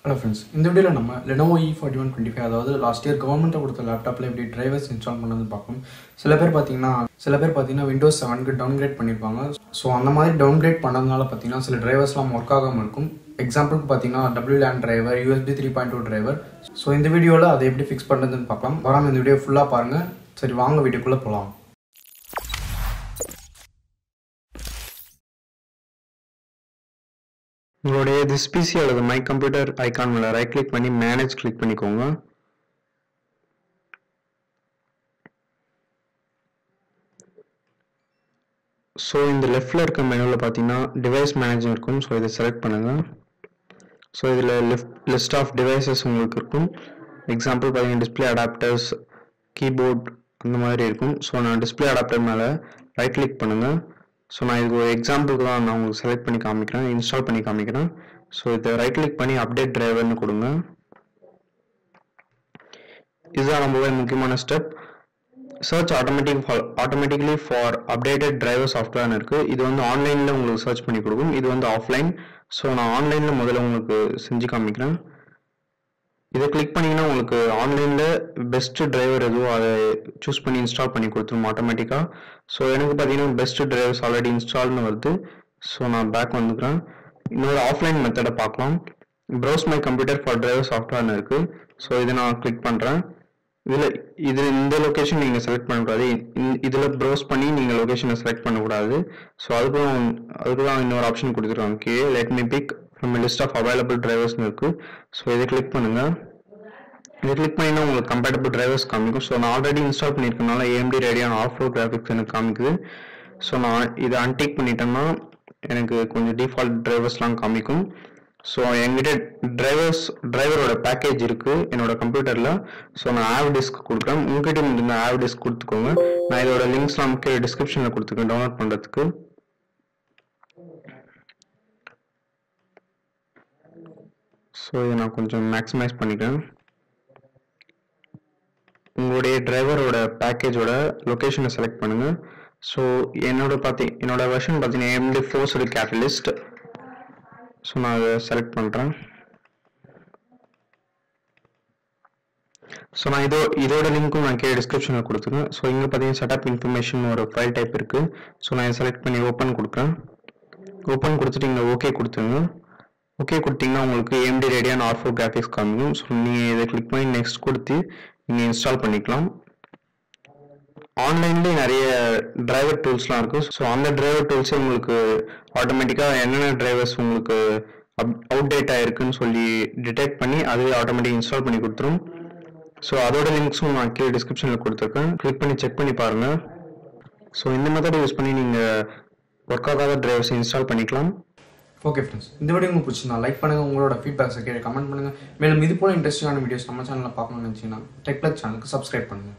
Hello friends, in this video நம்ம Lenovo e41 25 அதாவது last year government கொடுத்த லேப்டாப்ல எப்படி டிரைவர்ஸ் இன்ஸ்டால் பண்ணனும்னு பார்ப்போம். சில பேர் பாத்தீங்கன்னா Windows 7 க்கு டவுன்கிரேட் பண்ணிருப்பாங்க. சோ அந்த மாதிரி டவுன்கிரேட் பண்ணதுனால பாத்தீங்கன்னா சில டிரைவர்ஸ்லாம் வர்க் ஆகாம இருக்கும். எக்ஸாம்பிளுக்கு பாத்தீங்கன்னா WLAN driver, USB 3.2 driver. So இந்த வீடியோல அதை எப்படி ஃபிக்ஸ் பண்றதுன்னு பார்க்கலாம். வராம இந்த வீடியோ ஃபுல்லா பாருங்க. சரி வாங்க வீடியோக்குள்ள போலாம். உங்களுடைய this PC அல்லது my computer icon மேல ரைட் கிளிக் பண்ணி manage கிளிக் பண்ணிக்கோங்க. சோ இந்த லெஃப்ட்ல இருக்க மெனுல பாத்தீங்கன்னா டிவைஸ் மேனேஜர் இருக்கும். சோ இதை செலக்ட் பண்ணுங்க. சோ இதுல லிஸ்ட் ஆஃப் டிவைसेस உங்களுக்கு இருக்கும். எக்ஸாம்பிள் பாத்தீங்கன்னா டிஸ்ப்ளே அடாப்டர்ஸ், கீபோர்ட் அந்த மாதிரி இருக்கும். சோ நான் டிஸ்ப்ளே அடாப்டர் மேல ரைட் கிளிக் பண்ணுங்க. சோ நான் இது ஒரு எக்ஸாம்பிளுக்கு தான் நான் உங்களுக்கு செலக்ட் பண்ணி காமிக்கிறேன், இன்ஸ்டால் பண்ணி காமிக்கிறேன். சோ இதை ரைட் கிளிக் பண்ணி அப்டேட் டிரைவர்னு கொடுங்க. இதுதான் ரொம்பவே முக்கியமான step. Search automatically for updated driver சாஃப்ட்வேர்னு இருக்கு. இது வந்து ஆன்லைன்ல உங்களுக்கு சர்ச் பண்ணி கொடுக்கும். இது வந்து ஆஃப்லைன். ஸோ நான் ஆன்லைன்ல முதல்ல உங்களுக்கு செஞ்சு காமிக்கிறேன். இதை கிளிக் பண்ணீங்கன்னா உங்களுக்கு ஆன்லைன்ல பெஸ்ட் டிரைவர் எதுவோ அதை சூஸ் பண்ணி இன்ஸ்டால் பண்ணி கொடுத்துரும் ஆட்டோமேட்டிக்கா. ஸோ எனக்கு பார்த்தீங்கன்னா பெஸ்ட் டிரைவர்ஸ் ஆல்ரெடி இன்ஸ்டால்னு வருது. ஸோ நான் பேக் வந்துக்கிறேன். இன்னொரு ஆஃப்லைன் மெத்தடை பார்க்கலாம். Browse my computer for driver சாஃப்ட்வேர்னு இருக்கு. ஸோ இதை நான் கிளிக் பண்ணுறேன். இந்த லொகேஷன் நீங்கள் செலக்ட் பண்ணக்கூடாது. இதில் ப்ரௌஸ் பண்ணி நீங்கள் லொகேஷனை செலக்ட் பண்ணக்கூடாது. ஸோ அதுக்கு தான் இன்னொரு ஆப்ஷன் கொடுத்துருக்காங்க. Okay, let me pick from list of available டிரைவர்ஸ்னு இருக்கு. ஸோ இதை கிளிக் பண்ணுங்க. இதை கிளிக் பண்ணினா உங்களுக்கு கம்பேட்டபிள் டிரைவர்ஸ் காமிக்கும். ஸோ நான் ஆல்ரெடி இன்ஸ்டால் பண்ணியிருக்கனால AMD Radeon R4 கிராஃபிக்ஸ் எனக்கு காமிக்குது. ஸோ நான் இதை அன்டிக் பண்ணிட்டேன்னா எனக்கு கொஞ்சம் டிஃபால்ட் டிரைவர்ஸ்லாம் காமிக்கும். ஸோ என்கிட்ட டிரைவரோட பேக்கேஜ் இருக்கு என்னோட கம்ப்யூட்டர்ல. ஸோ நான் ஆவ் டிஸ்க் கொடுக்குறேன். உங்ககிட்ட இந்த ஆவ் டிஸ்க் கொடுத்துக்கோங்க. நான் இதோட லிங்க்ஸ்லாம் கீழே டிஸ்கிரிப்ஷன்ல கொடுத்துருக்கேன் டவுன்லோட் பண்றதுக்கு. ஸோ இதை நான் கொஞ்சம் மேக்ஸிமைஸ் பண்ணிக்கிறேன். உங்களுடைய டிரைவரோட பேக்கேஜோட லொகேஷனை செலக்ட் பண்ணுங்க. ஸோ என்னோட வெர்ஷன் பார்த்தீங்கன்னா AMD Force Catalyst. ஸோ நான் அதை செலக்ட் பண்ணுறேன். ஸோ நான் இதோட லிங்க்கும் நான் கீழே டிஸ்கிரிப்ஷனில் கொடுத்துருக்கேன். ஸோ இங்கே பார்த்தீங்கன்னா செட்டப் இன்ஃபர்மேஷன் ஒரு ஃபைல் டைப் இருக்கு. ஸோ நான் இதை செலக்ட் பண்ணி ஓப்பன் கொடுக்குறேன். ஓப்பன் கொடுத்துட்டு இங்கே ஓகே கொடுத்துருங்க. ஓகே கொடுத்தீங்கன்னா உங்களுக்கு AMD Radeon R4 கிராஃபிக்ஸ் காமிக்கும். ஸோ நீங்கள் இதை கிளிக் பண்ணி நெக்ஸ்ட் கொடுத்து நீங்கள் இன்ஸ்டால் பண்ணிக்கலாம். ஆன்லைன்லேயே நிறைய டிரைவர் டூல்ஸ்லாம் இருக்குது. ஸோ அந்த டிரைவர் டூல்ஸே உங்களுக்கு ஆட்டோமேட்டிக்காக என்னென்ன டிரைவர்ஸ் உங்களுக்கு அவுடேட் ஆயிருக்குன்னு சொல்லி டிடெக்ட் பண்ணி அதுவே ஆட்டோமேட்டிக் இன்ஸ்டால் பண்ணி கொடுத்துரும். ஸோ அதோட லிங்க்ஸும் நான் கீழே டிஸ்கிரிப்ஷனில் கொடுத்துருக்கேன். கிளிக் பண்ணி செக் பண்ணி பாருங்கள். ஸோ இந்த மெத்தட் யூஸ் பண்ணி நீங்கள் ஒர்க் ஆகாத டிரைவர்ஸை இன்ஸ்டால் பண்ணிக்கலாம். ஓகே ஃப்ரெண்ட்ஸ், இந்த வீடியோ உங்களுக்கு பிடிச்சிருந்தா லைக் பண்ணுங்க, உங்களோட ஃபீட்பேக்ஸை கீழே கமெண்ட் பண்ணுங்க. மேலும் இது போல இன்ட்ரெஸ்டிங்கான வீடியோஸ் நம்ம சேனலில் பார்க்கணும்னு நினச்சிங்கன்னா டெக் பிளஸ் சேனலுக்கு சப்ஸ்கிரைப் பண்ணுங்க.